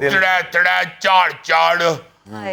3-4.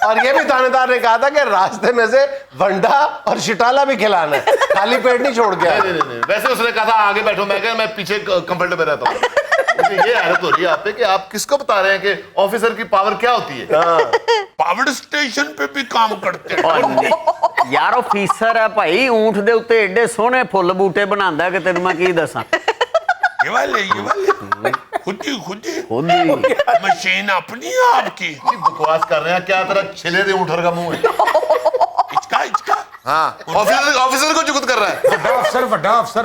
और ये भी थानेदार ने कहा था कि रास्ते में से वंडा और शिटाला भी खिलाना है, खाली पेट नहीं छोड़ के आना। नहीं, वैसे उसने कहा था आगे बैठो, मैं पीछे कंफर्टेबल रहता हूँ। मुझे ये हैरत हो रही है आप पे कि आप किसको बता रहे हैं कि ऑफिसर की पावर क्या होती है। पावर स्टेशन पे भी काम करते हैं। यार ऑफिसर है भाई, ऊंट दे उत्ते एडे सोहने फुੱਲ बूटे बनांदा कि तेनू मैं की दसां। ये वाले खुद ही खुद ही मशीन अपनी है आपकी। बकवास कर रहे हैं क्या, तरह छिले दे ऊँटर का मुंह है। इसका हाँ, ऑफिसर को जुगत कर रहा है। ਵੱਡਾ ਅਫਸਰ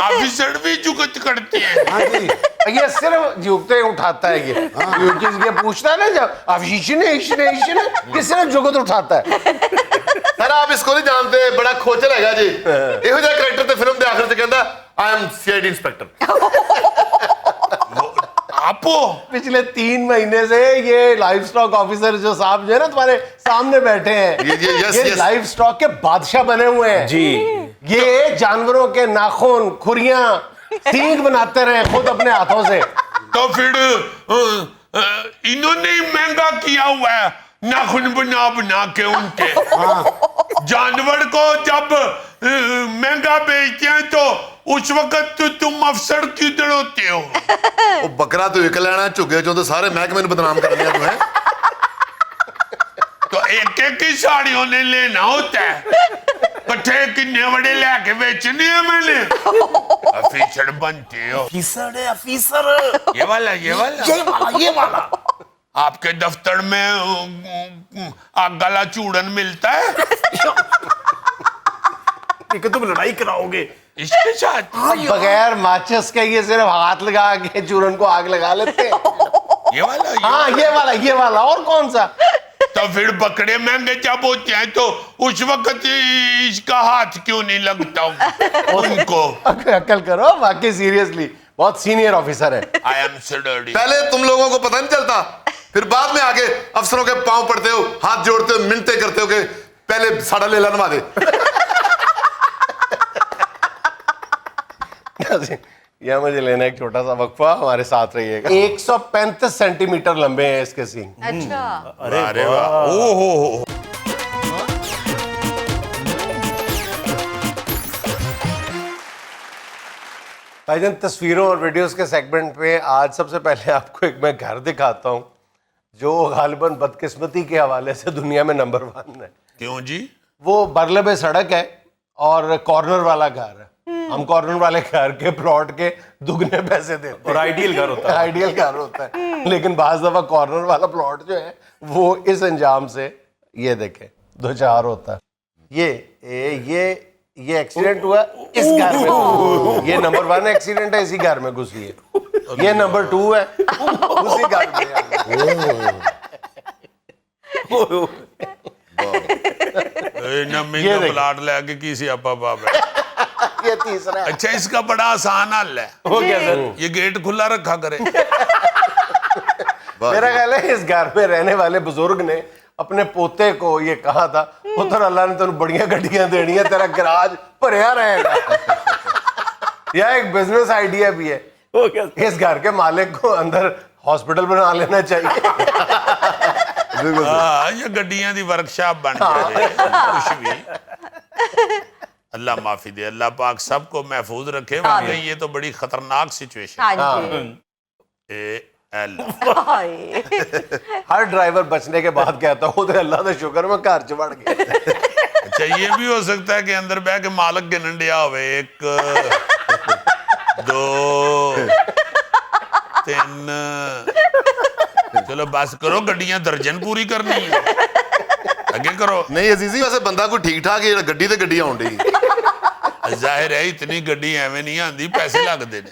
ऑफिसर भी जुगत करते हैं। हाँ जी ये सिर्फ जुगते उठाता है ये पूछता है ना जब अफीश ने ये सिर्फ जुगत उठाता है। सर आप इसको नहीं जानते, बड़ा खोचल है जी। ਇਹੋ ਜਿਹਾ ਕਰੈਕਟਰ ਤੇ ਫਿਲਮ ਦੇ ਆਖਰ ਤੇ ਕਹਿੰਦਾ आई एम सीआईडी इंस्पेक्टर। आपो पिछले 3 महीने से ये लाइव स्टॉक ऑफिसर जो साहब जो है ना तुम्हारे सामने बैठे हैं, ये लाइव स्टॉक के बादशाह बने हुए हैं जी। ये जानवरों के नाखून, खुरियां, सींग बनाते रहे खुद अपने हाथों से। तो फिर इन्होंने ही महंगा किया हुआ है नाखून बना के उनके। जानवर को जब महंगा बेचते हैं तो उस वक्त तो तुम अफसर किधर होते हो? ਉਹ ਬੱਕਰਾ ਤੋਂ ਇੱਕ ਲੈਣਾ, ਝੁੱਗੇ ਚੋਂ ਤੇ ਸਾਰੇ ਮਹਿਕਮੇ ਨੂੰ ਬਦਨਾਮ ਕਰਨੇ ਆ ਤੂੰ ਹੈ। तो एक एक ही साड़ियों ने लेना होता है, कट्ठे किन्ने बड़े लेके बेचने हैं मैंने। अफीसर बनते हो। ਅਫੀਸਰ ये वाला आपके दफ्तर में आग वाला चूड़न मिलता है ਕਿ तुम लड़ाई कराओगे। इसके साथ। बगैर माचिस के ये सिर्फ हाथ लगा के चूरन को आग लगा लेते हैं। ये वाला हाँ ये वाला और कौन सा? तो फिर बकरे महंगे जब होते हैं तो उस वक्त इसका हाथ क्यों नहीं लगता उनको? अकल करो, वाकई सीरियसली बहुत सीनियर ऑफिसर है। आई एम सडर्डी। पहले तुम लोगों को पता नहीं चलता, फिर बाद में आके अफसरों के पांव पड़ते हो, हाथ जोड़ते हो, मिन्नतें करते हो कि पहले साड़ा लेला नवा दे। यहाँ मुझे लेना एक छोटा सा वक्फा, हमारे साथ रहिएगा। 135 सेंटीमीटर लंबे हैं इसके सींग। अच्छा अरे वाह। ओहो भाईजान तस्वीरों और वीडियोस के सेगमेंट पे आज सबसे पहले आपको एक मैं घर दिखाता हूँ जो गालिबन बदकिस्मती के हवाले से दुनिया में नंबर 1 है। क्यों जी? वो बरलबे सड़क है और कॉर्नर वाला घर है। हम कॉर्नर वाले घर के प्लॉट के दुगने पैसे देते हैं और आइडियल घर होता है लेकिन बाज दफा कॉर्नर वाला प्लॉट जो है वो इस अंजाम से ये देखें 2-4 होता है। ये एक्सीडेंट हुआ इस घर में, ये नंबर 1 एक्सीडेंट है, इसी घर में घुसी है। ये नंबर 2 है, उसी घर में। ये प्लाट लेके किसी आपा बाप है। ये तीसरा है। अच्छा इसका बड़ा आसान हल है। वो क्या सर? ये गेट खुला रखा करे। मेरा ख्याल है इस घर में रहने वाले बुजुर्ग ने अपने पोते को ये कहा था, पुत्र अल्लाह ने तेन बड़ियां गड्डियां देनी है, तेरा गराज भरया रहेगा। यह एक बिजनेस आइडिया भी है। इस घर के मालिक को अंदर हॉस्पिटल बना लेना चाहिए। ये गड्डियां दी वर्कशॉप बन जाए कुछ भी। अल्लाह माफी दे, अल्लाह पाक सबको महफूज रखे। वाकई ये तो बड़ी खतरनाक सिचुएशन। हाँ जी हर ड्राइवर बचने के बाद कहता हूँ अल्लाह का शुक्र मैं घर च बढ़ गया। अच्छा ये भी हो सकता है कि अंदर बह के मालक के नंडिया होवे 1 2 3। चलो बस करो, गड्डियां दर्जन पूरी करनी है, आगे करो। नहीं अजीजी वैसे बंदा कोई ठीक ठाक है, गड्डी ते गड्डी आउंदी। जाहिर है इतनी गड्डी एवं नहीं आंदी, पैसे लगते ने।